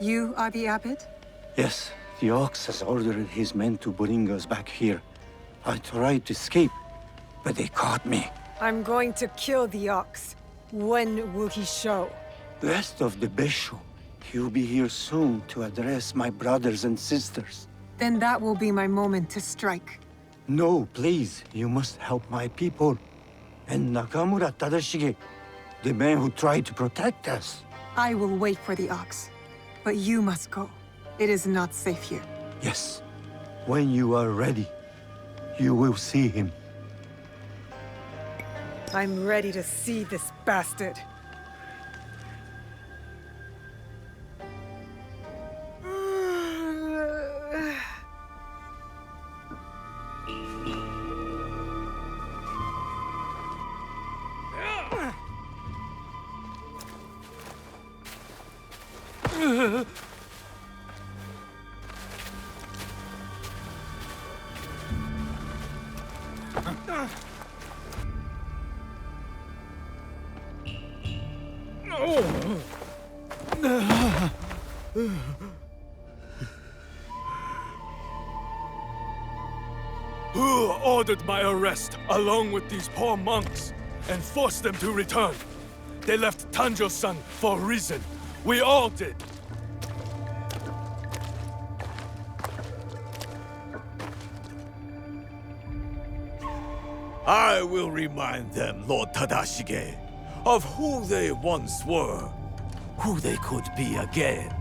You are the abbot? Yes, the Ox has ordered his men to bring us back here. I tried to escape, but they caught me. I'm going to kill the Ox. When will he show? Rest of the Besho. He'll be here soon to address my brothers and sisters. Then that will be my moment to strike. No, please. You must help my people. And Nakamura Tadashige, the man who tried to protect us. I will wait for the Ox. But you must go. It is not safe here. Yes. When you are ready, you will see him. I'm ready to see this bastard. Who ordered my arrest, along with these poor monks, and forced them to return? They left Tanjo-san for a reason. We all did. I will remind them, Lord Tadashige, of who they once were, who they could be again.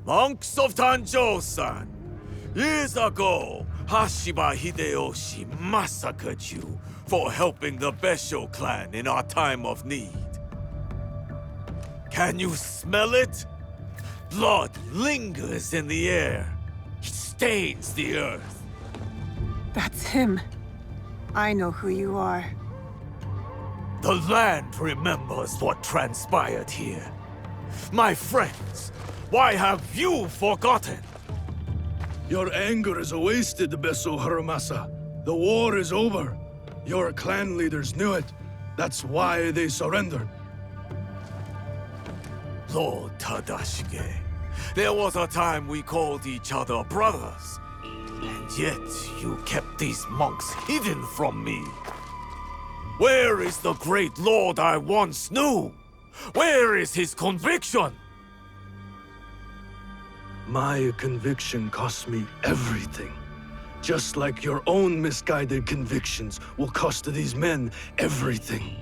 Monks of Tanjo-san, years ago, Hashiba Hideyoshi massacred you for helping the Besho clan in our time of need. Can you smell it? Blood lingers in the air. It stains the earth. That's him. I know who you are. The land remembers what transpired here. My friends, why have you forgotten? Your anger is wasted, Beso Haramasa. The war is over. Your clan leaders knew it. That's why they surrendered. Lord Tadashige, there was a time we called each other brothers. And yet you kept these monks hidden from me. Where is the great lord I once knew? Where is his conviction? My conviction cost me everything. Just like your own misguided convictions will cost these men everything.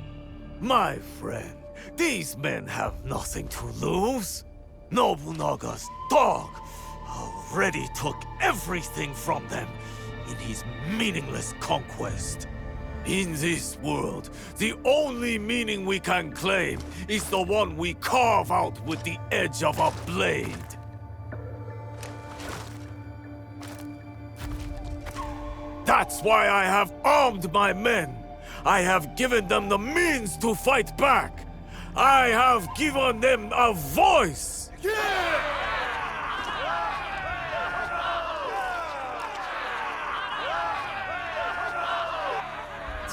My friend, these men have nothing to lose. Nobunaga's dog already took everything from them in his meaningless conquest. In this world, the only meaning we can claim is the one we carve out with the edge of a blade. That's why I have armed my men. I have given them the means to fight back. I have given them a voice.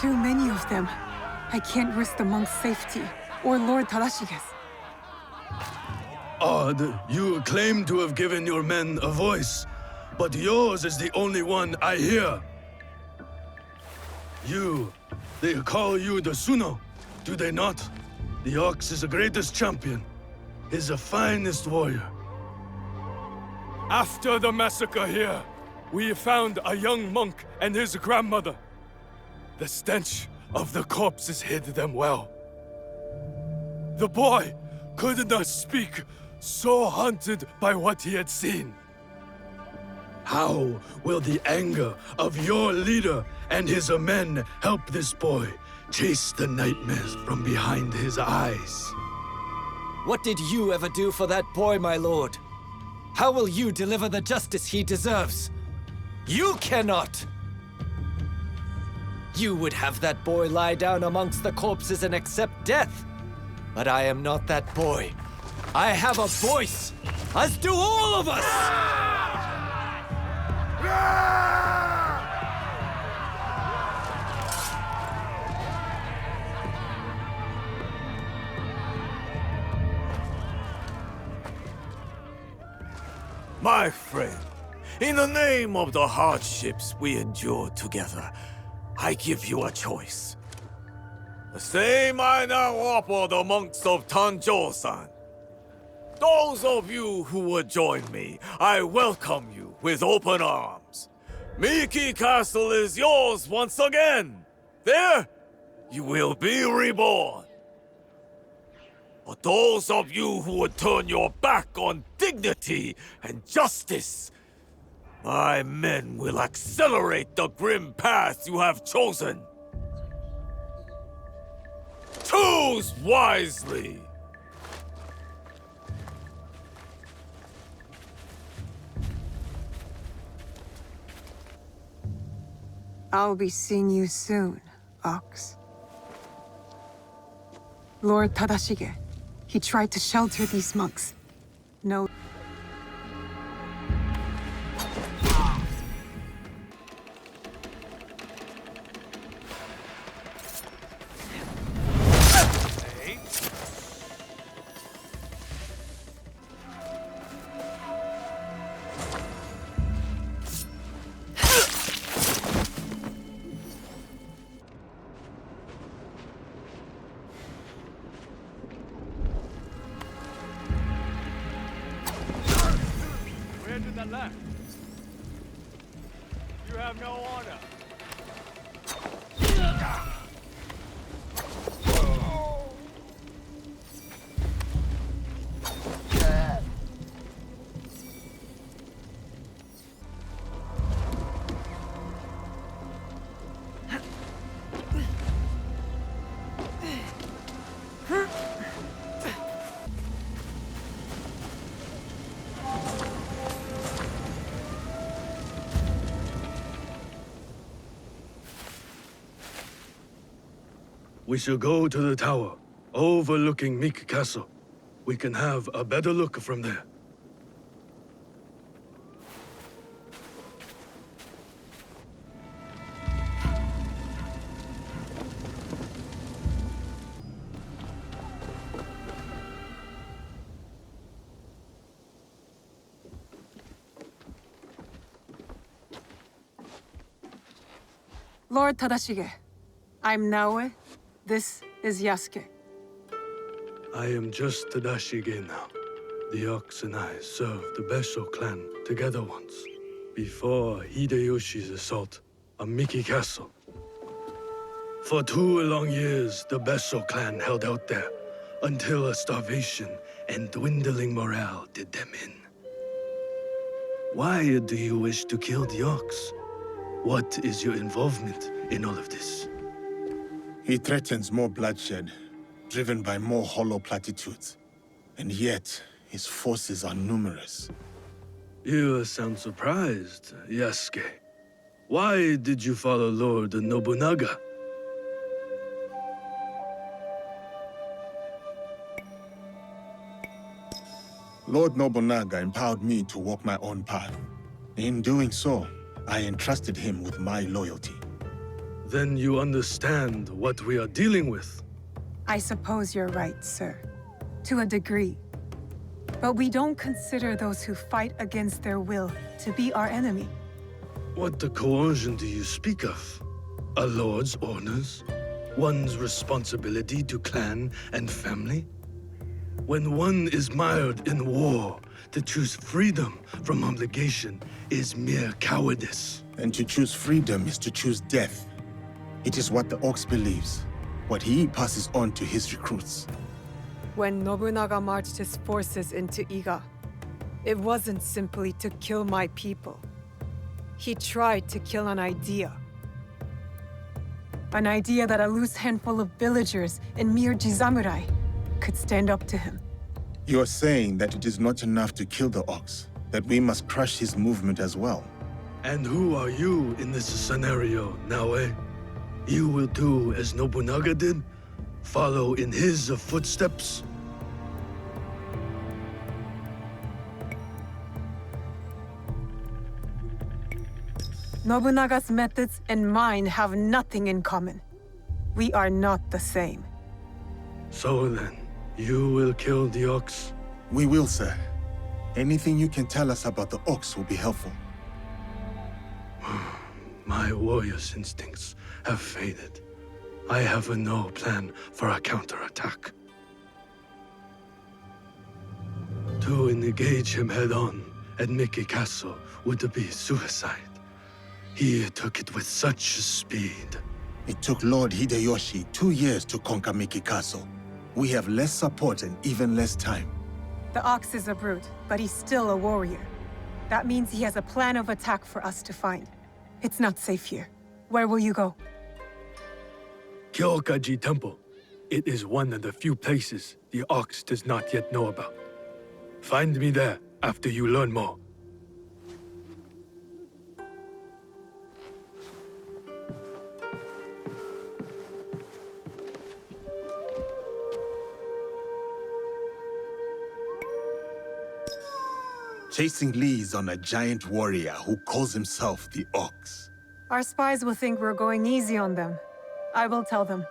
Too many of them. I can't risk the monk's safety, or Lord Tadashige's. Odd, you claim to have given your men a voice, but yours is the only one I hear. They call you the Suno, do they not? The Ox is the greatest champion. He's the finest warrior. After the massacre here, we found a young monk and his grandmother. The stench of the corpses hid them well. The boy could not speak, so haunted by what he had seen. How will the anger of your leader and his men help this boy chase the nightmares from behind his eyes? What did you ever do for that boy, my lord? How will you deliver the justice he deserves? You cannot! You would have that boy lie down amongst the corpses and accept death. But I am not that boy. I have a voice, as do all of us! My friend, in the name of the hardships we endured together, I give you a choice. The same I now offer the monks of Tanjo-san. Those of you who would join me, I welcome you with open arms. Miki Castle is yours once again. There, you will be reborn. But those of you who would turn your back on dignity and justice, my men will accelerate the grim path you have chosen. Choose wisely! I'll be seeing you soon, Ox. Lord Tadashige, he tried to shelter these monks. No. Where to the left? You have no honor. We shall go to the tower, overlooking Meek Castle. We can have a better look from there. Lord Tadashige, I'm Naoe. This is Yasuke. I am just Tadashige now. The Ox and I served the Besho clan together once, before Hideyoshi's assault on Miki Castle. For 2 long years, the Besho clan held out there, until a starvation and dwindling morale did them in. Why do you wish to kill the Ox? What is your involvement in all of this? He threatens more bloodshed, driven by more hollow platitudes. And yet, his forces are numerous. You sound surprised, Yasuke. Why did you follow Lord Nobunaga? Lord Nobunaga empowered me to walk my own path. In doing so, I entrusted him with my loyalty. Then you understand what we are dealing with. I suppose you're right, sir. To a degree. But we don't consider those who fight against their will to be our enemy. What the coercion do you speak of? A lord's orders? One's responsibility to clan and family? When one is mired in war, to choose freedom from obligation is mere cowardice. And to choose freedom is to choose death. It is what the Ox believes, what he passes on to his recruits. When Nobunaga marched his forces into Iga, it wasn't simply to kill my people. He tried to kill an idea. An idea that a loose handful of villagers and mere Jizamurai could stand up to him. You are saying that it is not enough to kill the Ox, that we must crush his movement as well. And who are you in this scenario, Naoe? You will do as Nobunaga did? Follow in his footsteps? Nobunaga's methods and mine have nothing in common. We are not the same. So then, you will kill the Ox? We will, sir. Anything you can tell us about the ox will be helpful. My warrior's instincts have faded. I have no plan for a counterattack. To engage him head-on at Mickey Castle would be suicide. He took it with such speed. It took Lord Hideyoshi 2 years to conquer Miki Castle. We have less support and even less time. The ox is a brute, but he's still a warrior. That means he has a plan of attack for us to find. It's not safe here. Where will you go? Kyokaji Temple. It is one of the few places the ox does not yet know about. Find me there after you learn more. Chasing leads on a giant warrior who calls himself the Ox. Our spies will think we're going easy on them. I will tell them.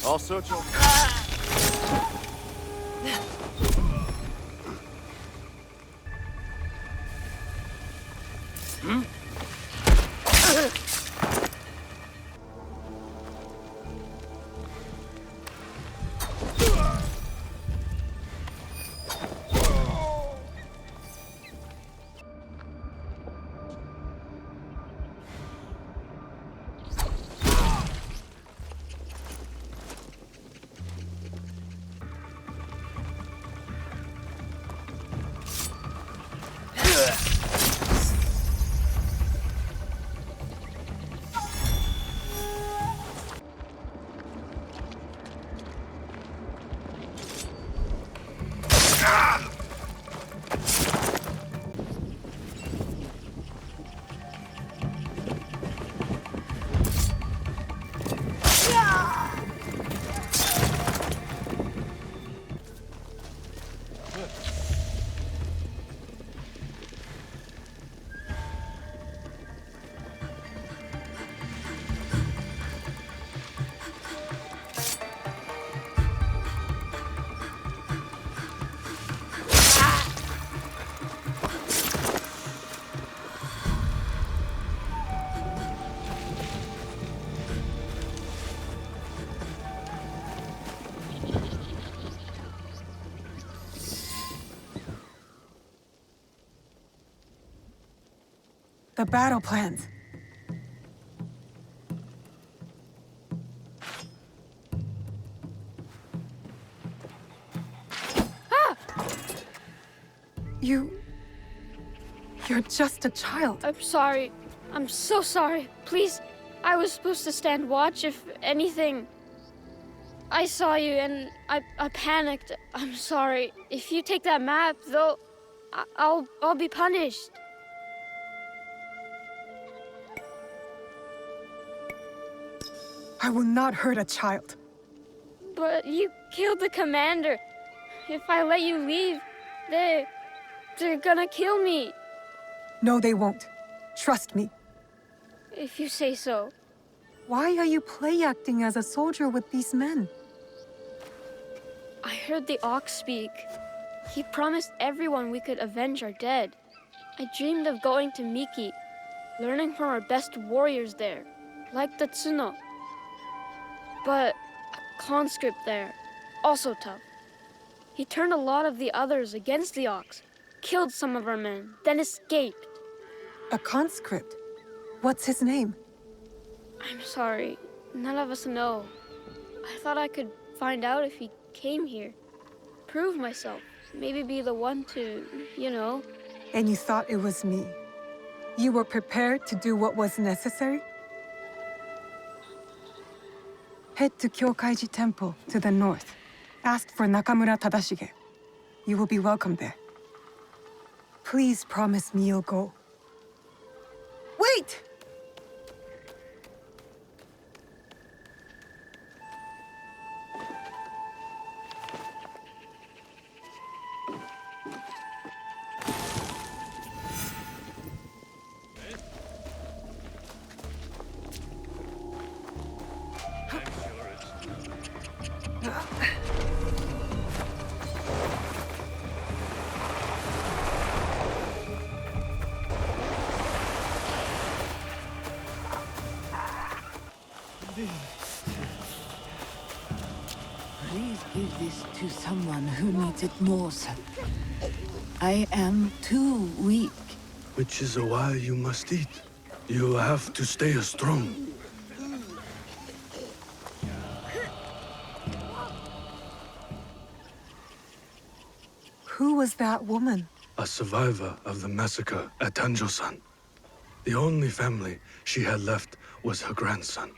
I'll search your... The battle plans. You're just a child. I'm sorry. I'm so sorry. Please, I was supposed to stand watch if anything. I saw you and I panicked. I'm sorry. If you take that map, though, I'll be punished. I will not hurt a child. But you killed the commander. If I let you leave, they're gonna kill me. No, they won't. Trust me. If you say so. Why are you play acting as a soldier with these men? I heard the ox speak. He promised everyone we could avenge our dead. I dreamed of going to Miki, learning from our best warriors there, like the Tsuno. But a conscript there, also tough. He turned a lot of the others against the ox, killed some of our men, then escaped. A conscript? What's his name? I'm sorry, none of us know. I thought I could find out if he came here. prove myself. Maybe be the one to, you know. And you thought it was me? You were prepared to do what was necessary? Head to Kyokaiji Temple to the north. Ask for Nakamura Tadashige. You will be welcome there. Please promise me you'll go. Wait! Please give this to someone who needs it more, sir. I am too weak. Which is why you must eat. You have to stay strong. Who was that woman? A survivor of the massacre at Tanjo-san. The only family she had left was her grandson.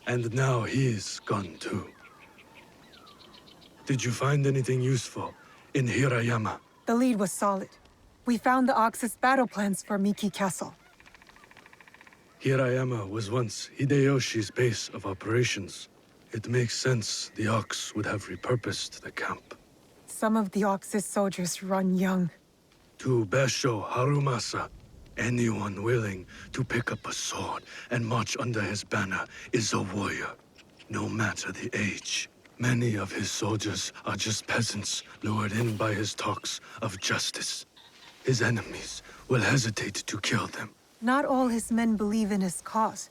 And now he's gone too. Did you find anything useful in Hirayama? The lead was solid. We found the Ox's battle plans for Miki Castle. Hirayama was once Hideyoshi's base of operations. It makes sense the Ox would have repurposed the camp. Some of the Ox's soldiers run young. To Besho Harumasa, anyone willing to pick up a sword and march under his banner is a warrior, no matter the age. Many of his soldiers are just peasants lured in by his talks of justice. His enemies will hesitate to kill them. Not all his men believe in his cause.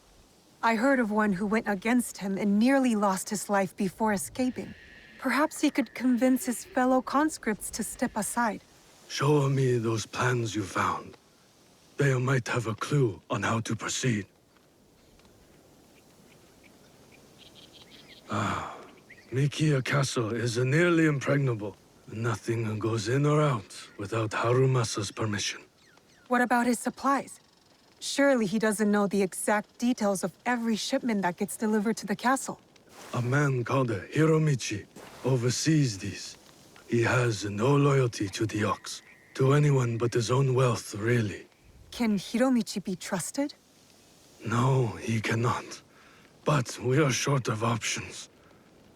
I heard of one who went against him and nearly lost his life before escaping. Perhaps he could convince his fellow conscripts to step aside. Show me those plans you found. They might have a clue on how to proceed. Mikiya Castle is nearly impregnable. Nothing goes in or out without Harumasa's permission. What about his supplies? Surely he doesn't know the exact details of every shipment that gets delivered to the castle. A man called Hiromichi oversees these. He has no loyalty to the Ox, to anyone but his own wealth, really. Can Hiromichi be trusted? No, he cannot. But we are short of options.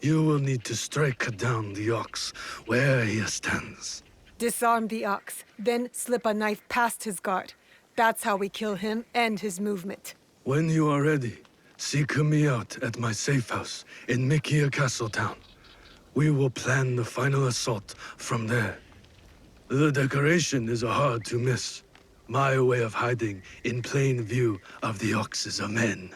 You will need to strike down the Ox where he stands. Disarm the Ox, then slip a knife past his guard. That's how we kill him and his movement. When you are ready, seek me out at my safe house in Mikiya Castle Town. We will plan the final assault from there. The decoration is hard to miss. My way of hiding in plain view of the Ox's men.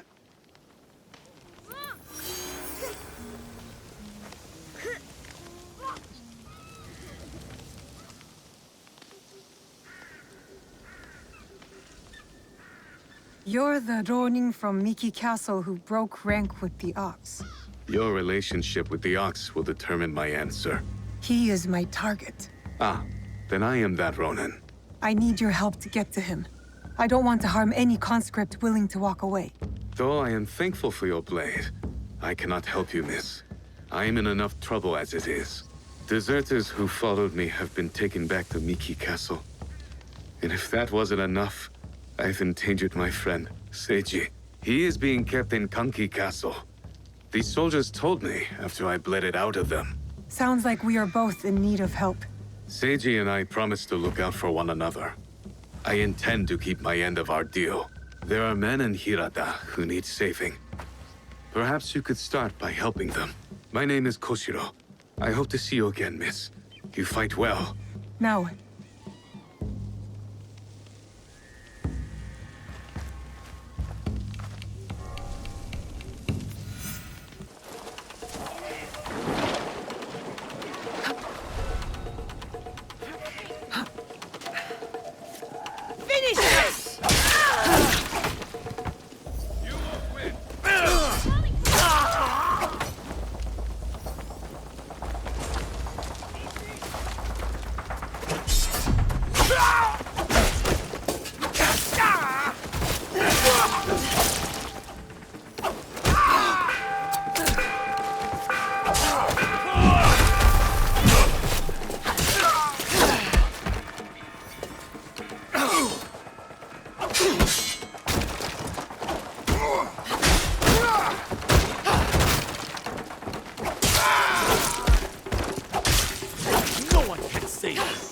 You're the Ronin from Miki Castle who broke rank with the Ox. Your relationship with the Ox will determine my answer. He is my target. Ah, then I am that Ronin. I need your help to get to him. I don't want to harm any conscript willing to walk away. Though I am thankful for your blade, I cannot help you, miss. I am in enough trouble as it is. Deserters who followed me have been taken back to Miki Castle. And if that wasn't enough, I've endangered my friend, Seiji. He is being kept in Kanki Castle. These soldiers told me after I bled it out of them. Sounds like we are both in need of help. Seiji and I promised to look out for one another. I intend to keep my end of our deal. There are men in Hirata who need saving. Perhaps you could start by helping them. My name is Koshiro. I hope to see you again, miss. You fight well. Now what? No one can save us!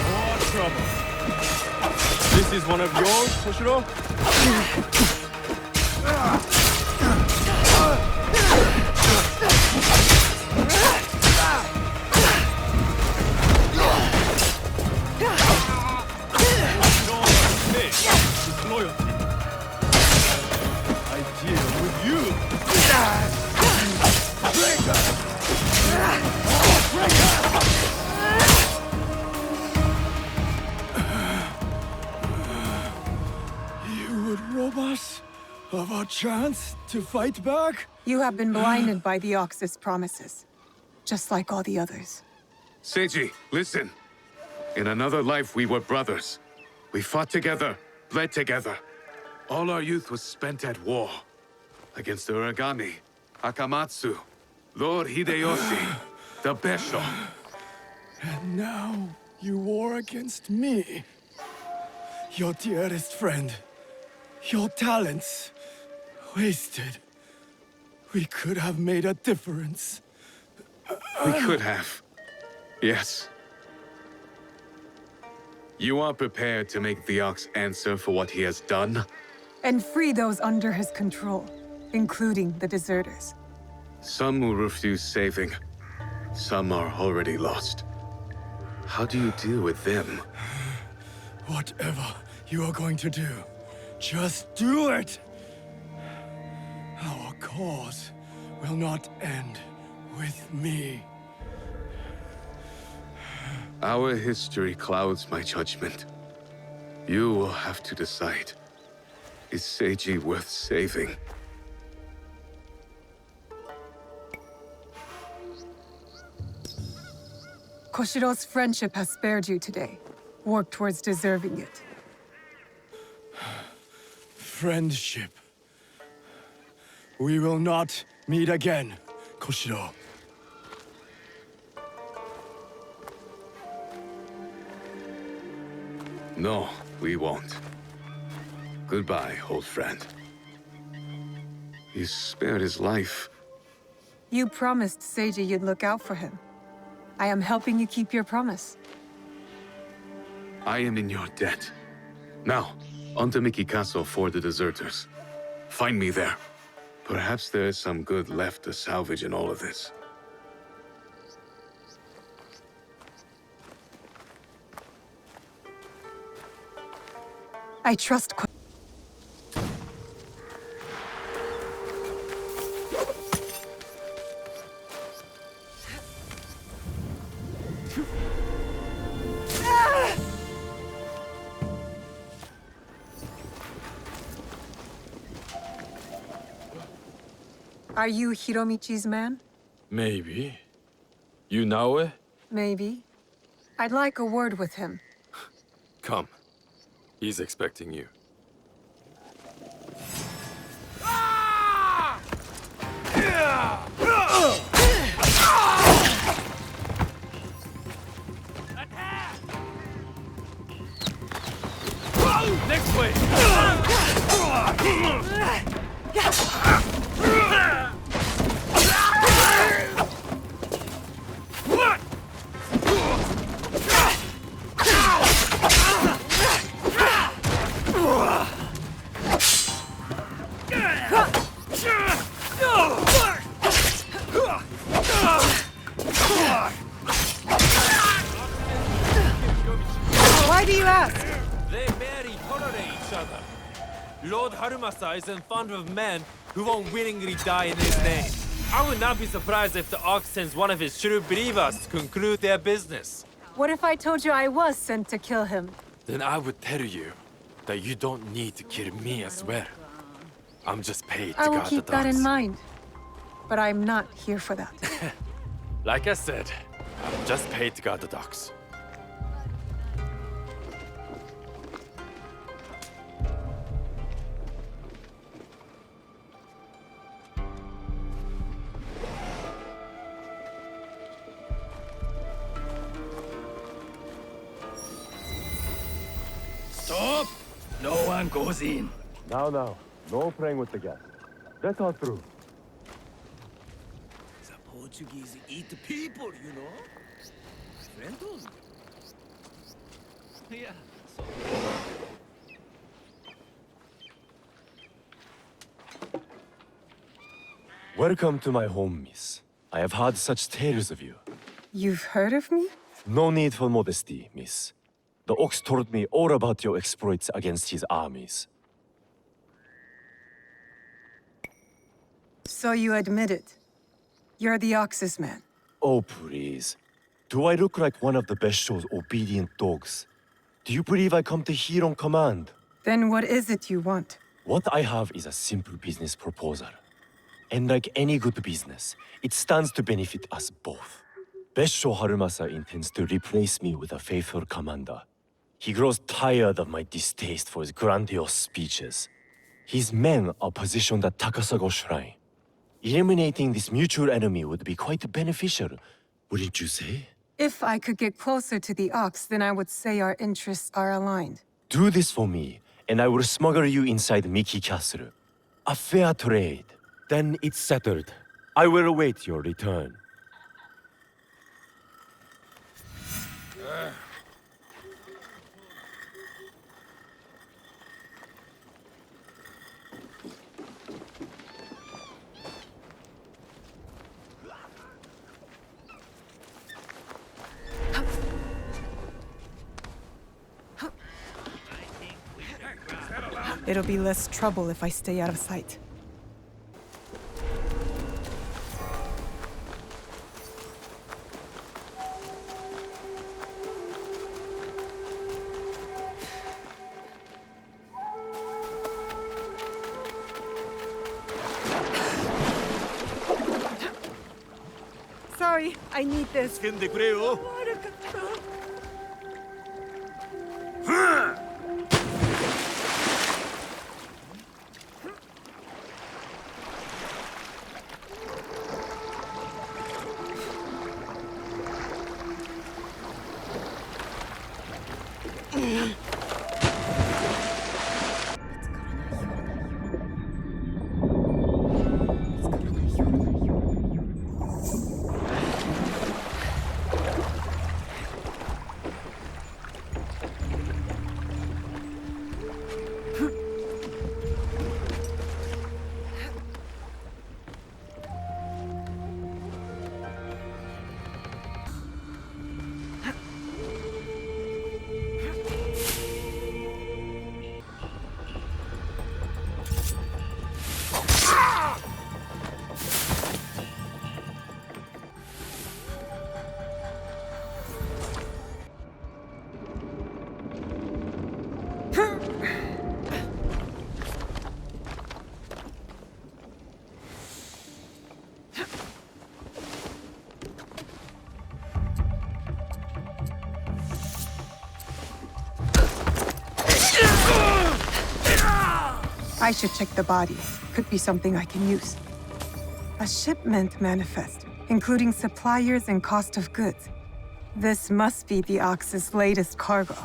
More trouble. This is one of yours, Toshiro? Loyalty. I deal with you. You would rob us of our chance to fight back? You have been blinded by the Ox's promises, just like all the others. Seiji, listen. In another life, we were brothers. We fought together, bled together. All our youth was spent at war. Against the Uragami, Akamatsu, Lord Hideyoshi, the Besho. And now you war against me. Your dearest friend. Your talents. Wasted. We could have made a difference. We could have. Yes. You are prepared to make the Ox answer for what he has done? And free those under his control, including the deserters. Some will refuse saving. Some are already lost. How do you deal with them? Whatever you are going to do, just do it! Our cause will not end with me. Our history clouds my judgment. You will have to decide. Is Seiji worth saving? Koshiro's friendship has spared you today. Work towards deserving it. Friendship. We will not meet again, Koshiro. No, we won't. Goodbye, old friend. You spared his life. You promised Seiji you'd look out for him. I am helping you keep your promise. I am in your debt. Now, on to Miki Castle for the deserters. Find me there. Perhaps there is some good left to salvage in all of this. I trust Are you Hiromichi's man? Maybe. You know it? Maybe. I'd like a word with him. Come. He's expecting you. Harumasa isn't fond of men who won't willingly die in his name. I would not be surprised if the Ox sends one of his true believers to conclude their business. What if I told you I was sent to kill him? Then I would tell you that you don't need to kill me as well. I'm just paid to I will guard the keep that in docks. mind. But I'm not here for that. Like I said, I'm just paid to guard the docks. Stop! No one goes in. Now, no playing with the gas. Let her through. The Portuguese eat people, you know? Friendly. Yeah. Welcome to my home, miss. I have heard such tales of you. You've heard of me? No need for modesty, miss. The Ox told me all about your exploits against his armies. So you admit it. You're the Ox's man. Oh, please. Do I look like one of the best show's obedient dogs? Do you believe I come to heel on command? Then what is it you want? What I have is a simple business proposal. And like any good business, it stands to benefit us both. Besho Harumasa intends to replace me with a faithful commander. He grows tired of my distaste for his grandiose speeches. His men are positioned at Takasago Shrine. Eliminating this mutual enemy would be quite beneficial, wouldn't you say? If I could get closer to the Ox, then I would say our interests are aligned. Do this for me, and I will smuggle you inside Miki Castle. A fair trade. Then it's settled. I will await your return. It'll be less trouble if I stay out of sight. Sorry, I need this. I should check the body. Could be something I can use. A shipment manifest, including suppliers and cost of goods. This must be the Ox's latest cargo.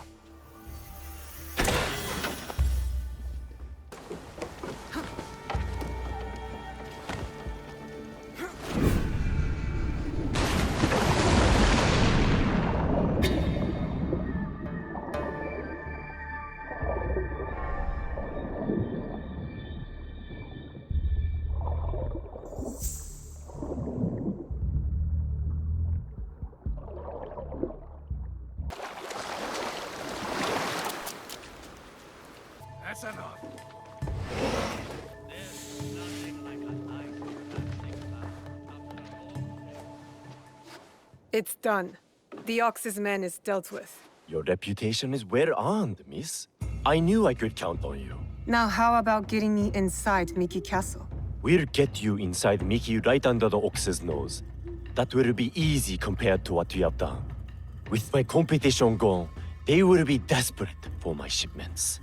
It's done. The Ox's man is dealt with. Your reputation is well earned, miss. I knew I could count on you. Now how about getting me inside Miki Castle? We'll get you inside Mickey right under the Ox's nose. That will be easy compared to what you have done. With my competition gone, they will be desperate for my shipments.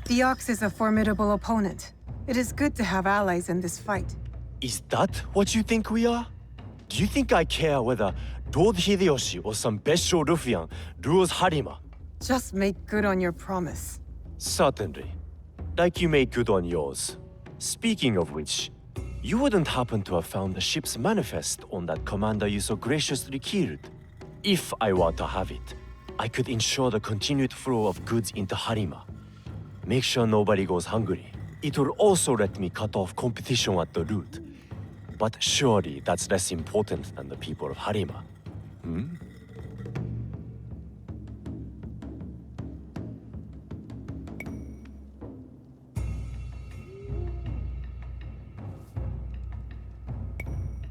The Ox is a formidable opponent. It is good to have allies in this fight. Is that what you think we are? Do you think I care whether Lord Hideyoshi or some Bessho ruffian rules Harima? Just make good on your promise. Certainly. Like you made good on yours. Speaking of which, you wouldn't happen to have found the ship's manifest on that commander you so graciously killed. If I were to have it, I could ensure the continued flow of goods into Harima. Make sure nobody goes hungry. It will also let me cut off competition at the root. But surely that's less important than the people of Harima. Hmm?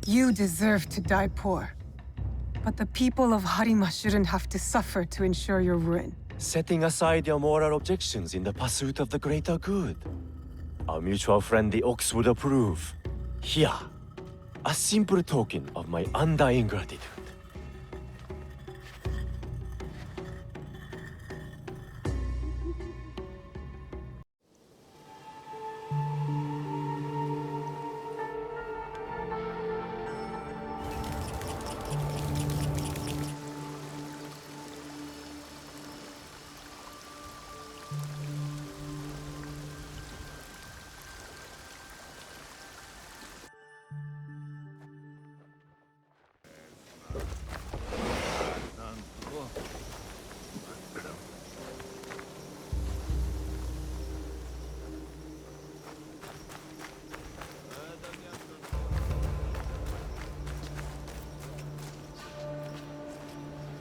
You deserve to die poor. But the people of Harima shouldn't have to suffer to ensure your ruin. Setting aside your moral objections in the pursuit of the greater good. Our mutual friend the Ox would approve. Here, a simple token of my undying gratitude.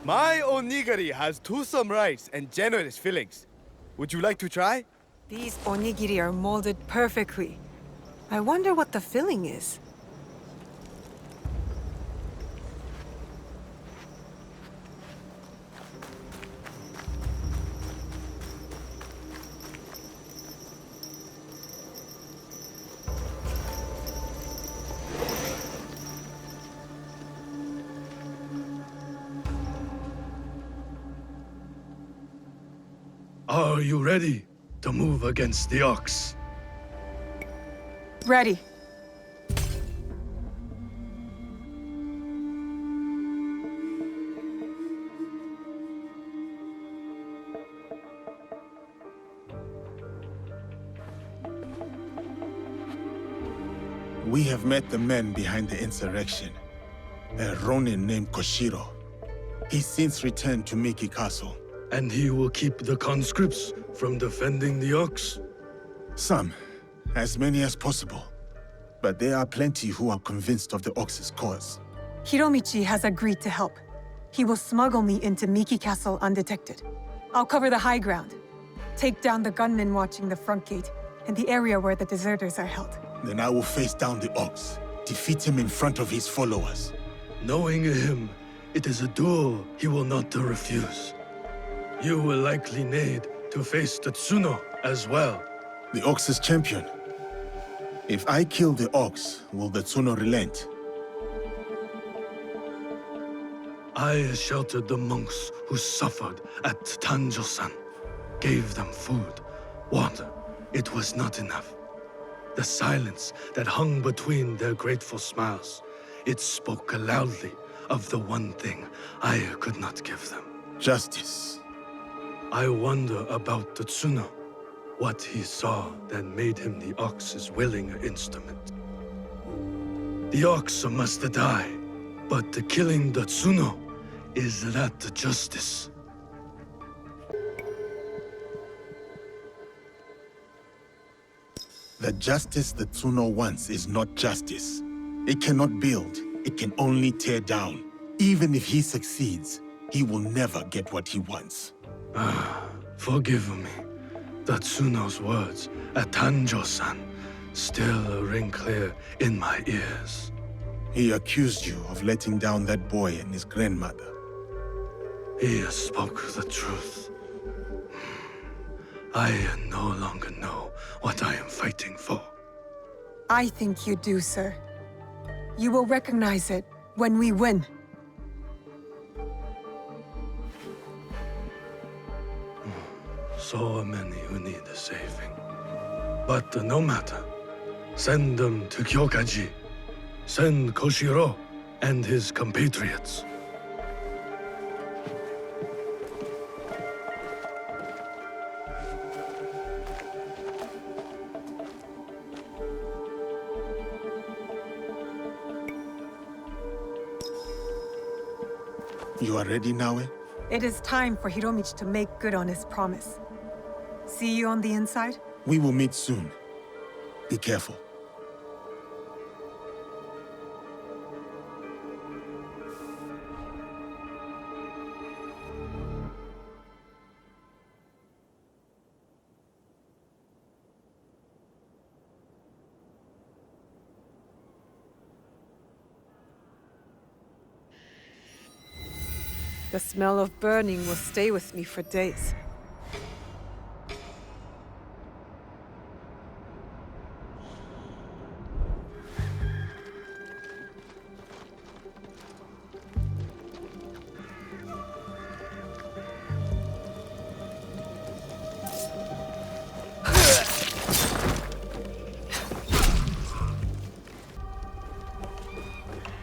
My onigiri has toothsome rice and generous fillings. Would you like to try? These onigiri are molded perfectly. I wonder what the filling is. Are you ready to move against the Ox? Ready. We have met the men behind the insurrection. A Ronin named Koshiro. He's since returned to Miki Castle. And he will keep the conscripts from defending the Ox? Some. As many as possible. But there are plenty who are convinced of the Ox's cause. Hiromichi has agreed to help. He will smuggle me into Miki Castle undetected. I'll cover the high ground. Take down the gunmen watching the front gate and the area where the deserters are held. Then I will face down the Ox. Defeat him in front of his followers. Knowing him, it is a duel he will not refuse. You will likely need to face the Tsuno as well. The Ox's champion. If I kill the Ox, will the Tsuno relent? I sheltered the monks who suffered at Tanjo-san. Gave them food, water. It was not enough. The silence that hung between their grateful smiles, it spoke loudly of the one thing I could not give them. Justice. I wonder about the Tsuno. What he saw that made him the Ox's willing instrument. The Ox must die, but killing the Tsuno, is that justice? The justice the Tsuno wants is not justice. It cannot build, it can only tear down. Even if he succeeds, he will never get what he wants. Forgive me. The Tsuno's words at Tanjo-san still ring clear in my ears. He accused you of letting down that boy and his grandmother. He spoke the truth. I no longer know what I am fighting for. I think you do, sir. You will recognize it when we win. So many who need saving. But no matter. Send them to Kyokaji. Send Koshiro and his compatriots. You are ready, Naue? It is time for Hiromichi to make good on his promise. See you on the inside? We will meet soon. Be careful. The smell of burning will stay with me for days.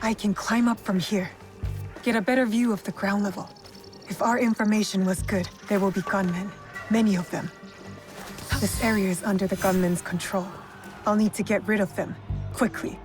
I can climb up from here. Get a better view of the ground level. If our information was good, there will be gunmen. Many of them. This area is under the gunmen's control. I'll need to get rid of them. Quickly.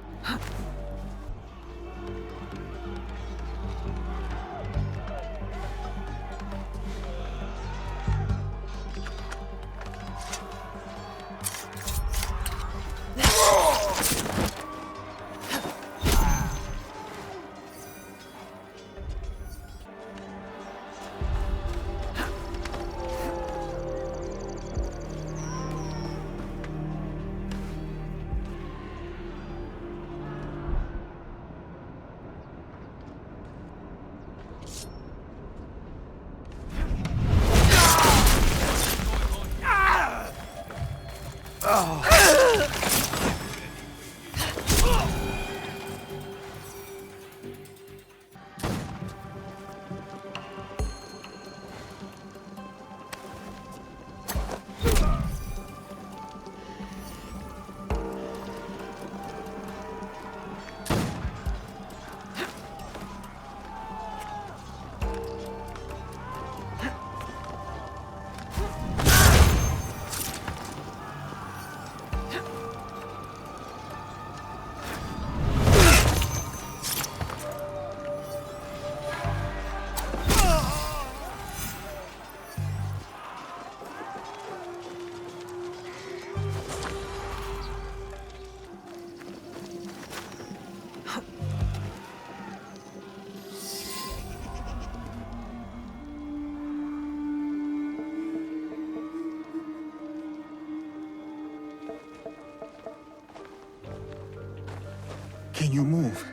Can you move?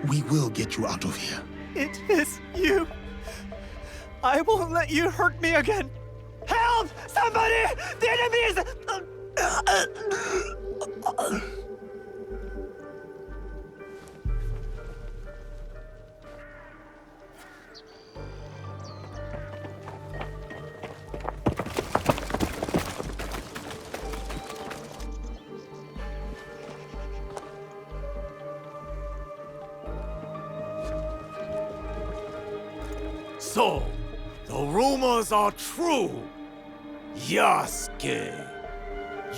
We will get you out of here. It is you. I won't let you hurt me again. Help! Somebody! The enemy is... So, the rumors are true. Yasuke,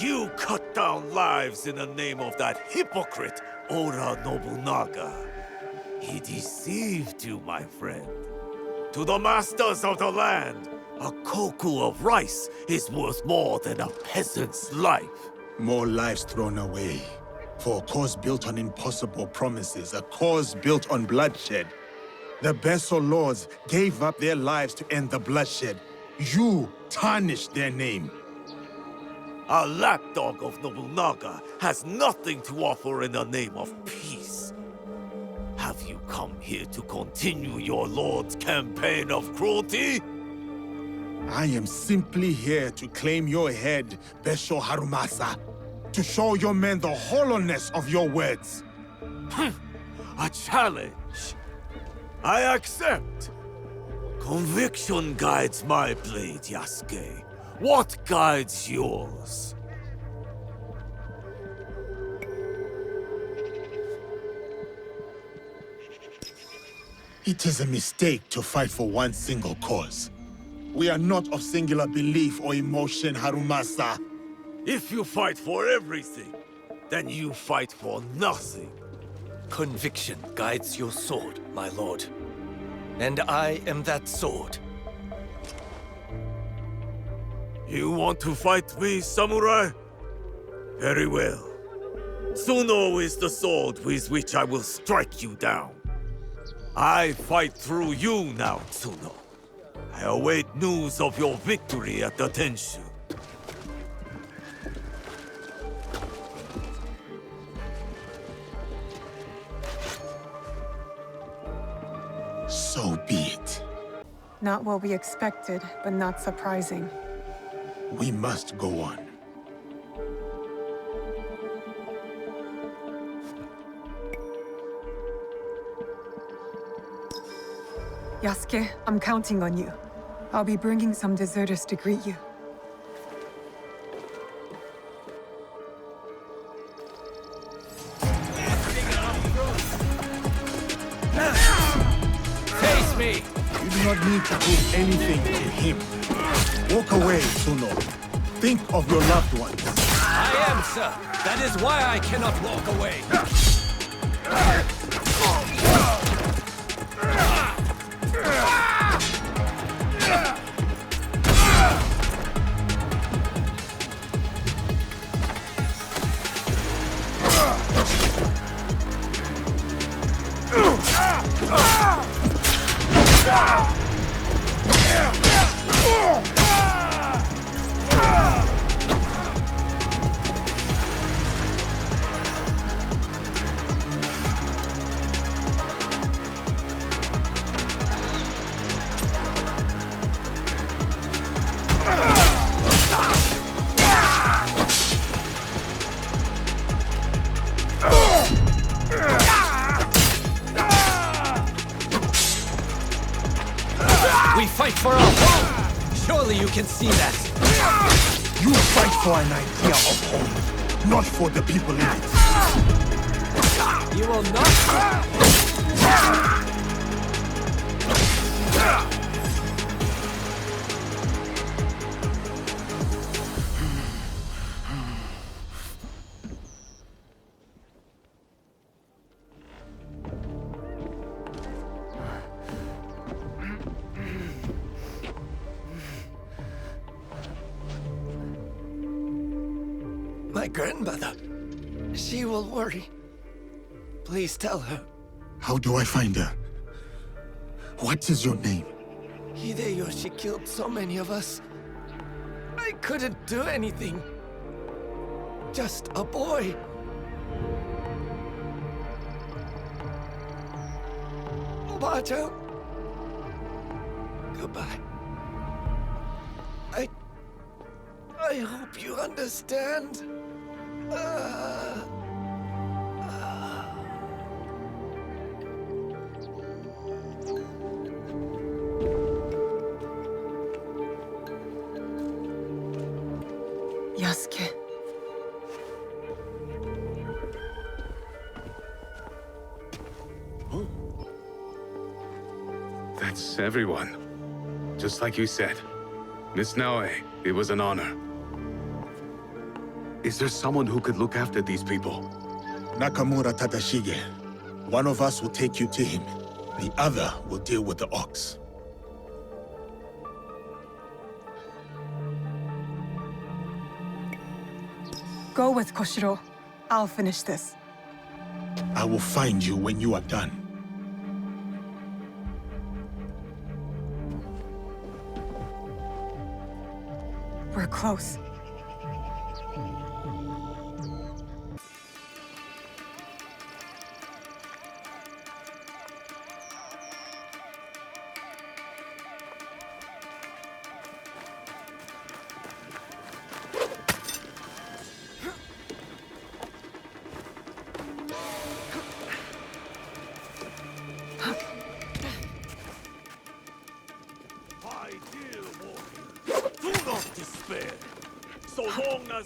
you cut down lives in the name of that hypocrite, Oda Nobunaga. He deceived you, my friend. To the masters of the land, a koku of rice is worth more than a peasant's life. More lives thrown away. For a cause built on impossible promises, a cause built on bloodshed. The Besso lords gave up their lives to end the bloodshed. You tarnished their name. A lapdog of Nobunaga has nothing to offer in the name of peace. Have you come here to continue your lord's campaign of cruelty? I am simply here to claim your head, Besho Harumasa. To show your men the hollowness of your words. A challenge. I accept. Conviction guides my blade, Yasuke. What guides yours? It is a mistake to fight for one single cause. We are not of singular belief or emotion, Harumasa. If you fight for everything, then you fight for nothing. Conviction guides your sword, my lord. And I am that sword. You want to fight me, samurai? Very well. Tsuno is the sword with which I will strike you down. I fight through you now, Tsuno. I await news of your victory at the Tenshu. So be it. Not what we expected, but not surprising. We must go on. Yasuke, I'm counting on you. I'll be bringing some deserters to greet you. Face me! You do not need to prove anything to him. Walk away, Tsuno. Think of your loved ones. I am, sir. That is why I cannot walk away. We fight for our home! Surely you can see that! You fight for an idea of home, not for the people in it. You will not... My grandmother. She will worry. Please tell her. How do I find her? What is your name? Hideyoshi killed so many of us. I couldn't do anything. Just a boy. Oba-chan. Goodbye. I hope you understand. Yasuke. That's everyone. Just like you said. Miss Naoe, it was an honor. Is there someone who could look after these people? Nakamura Tadashige. One of us will take you to him. The other will deal with the ox. Go with Koshiro. I'll finish this. I will find you when you are done. We're close.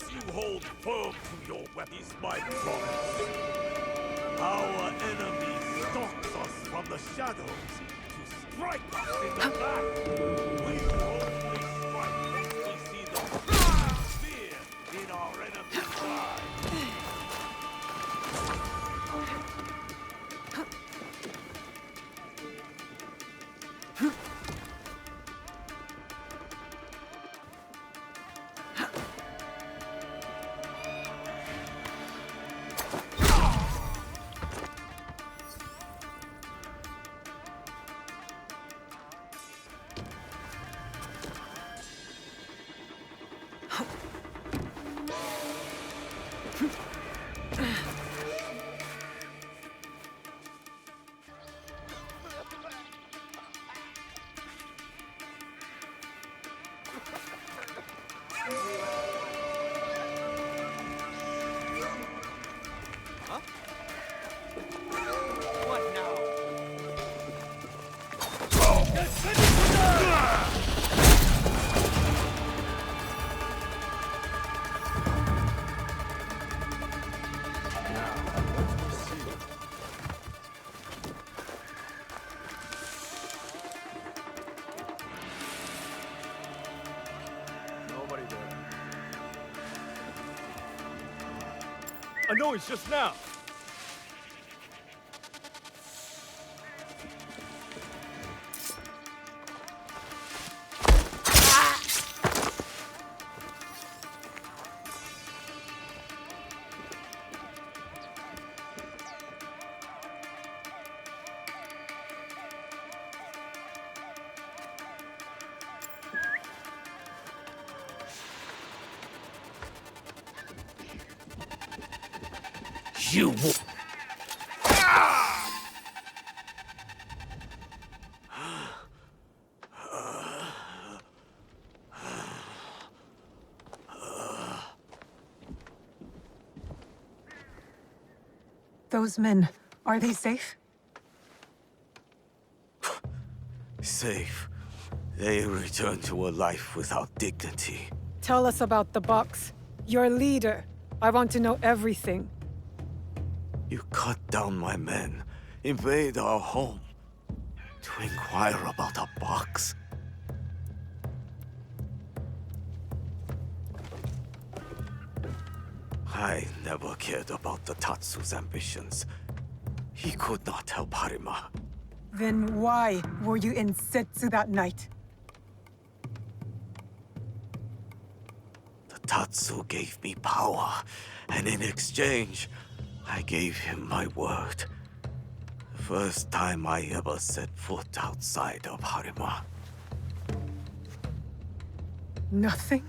as you hold firm to your weapons, my promise. Our enemy stalks us from the shadows to strike us in the back. We will only strike once we see the fear in our enemy's eyes. A noise just now. You Those men, are they safe? safe. They return to a life without dignity. Tell us about the box. Your leader. I want to know everything. You cut down my men, invade our home, to inquire about a box. I never cared about the Tatsu's ambitions. He could not help Harima. Then why were you in Setsu that night? The Tatsu gave me power, and in exchange, I gave him my word. The first time I ever set foot outside of Harima. Nothing?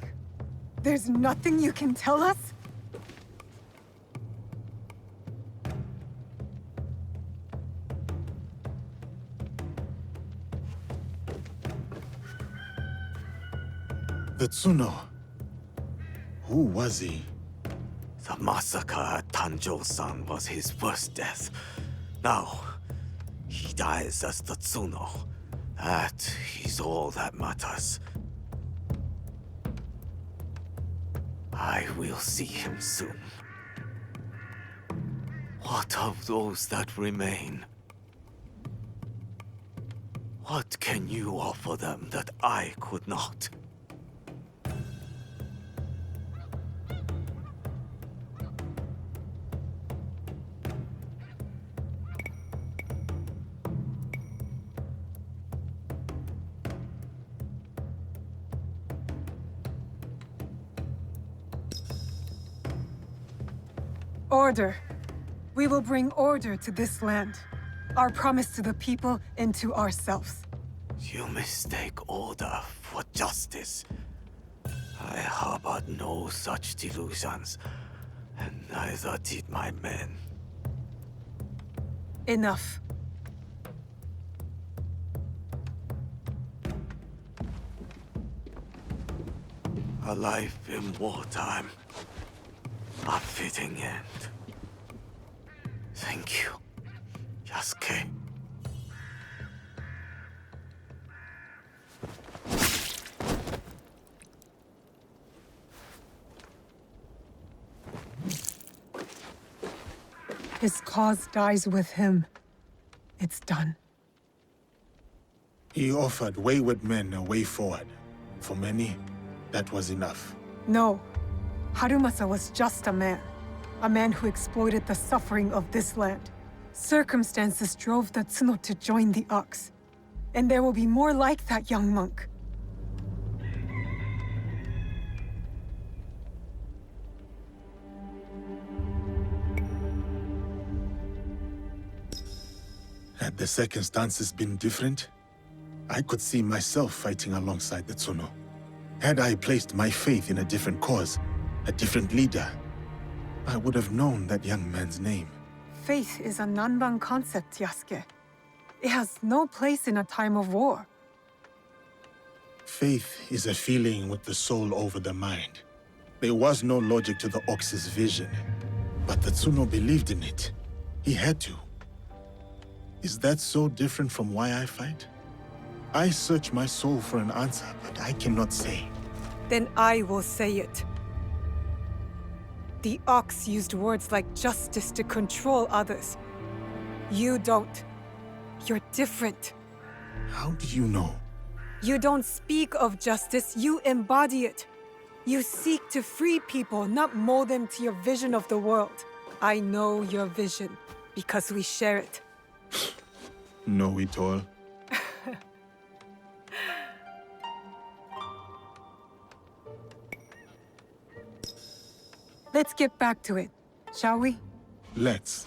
There's nothing you can tell us? The Tsuno. Who was he? The massacre at Tanjo-san was his first death. Now, he dies as the Tsuno. That is all that matters. I will see him soon. What of those that remain? What can you offer them that I could not? Order. We will bring order to this land. Our promise to the people and to ourselves. You mistake order for justice. I harbored no such delusions, and neither did my men. Enough. A life in wartime. A fitting end. Thank you, Yasuke. His cause dies with him. It's done. He offered wayward men a way forward. For many, that was enough. No. Harumasa was just a man. A man who exploited the suffering of this land. Circumstances drove the Tsuno to join the Ox. And there will be more like that young monk. Had the circumstances been different, I could see myself fighting alongside the Tsuno. Had I placed my faith in a different cause, a different leader, I would have known that young man's name. Faith is a Nanban concept, Yasuke. It has no place in a time of war. Faith is a feeling with the soul over the mind. There was no logic to the Ox's vision, but the Tsuno believed in it. He had to. Is that so different from why I fight? I search my soul for an answer, but I cannot say. Then I will say it. The Ox used words like justice to control others. You don't. You're different. How do you know? You don't speak of justice, you embody it. You seek to free people, not mold them to your vision of the world. I know your vision, because we share it. Know it all. Let's get back to it, shall we? Let's.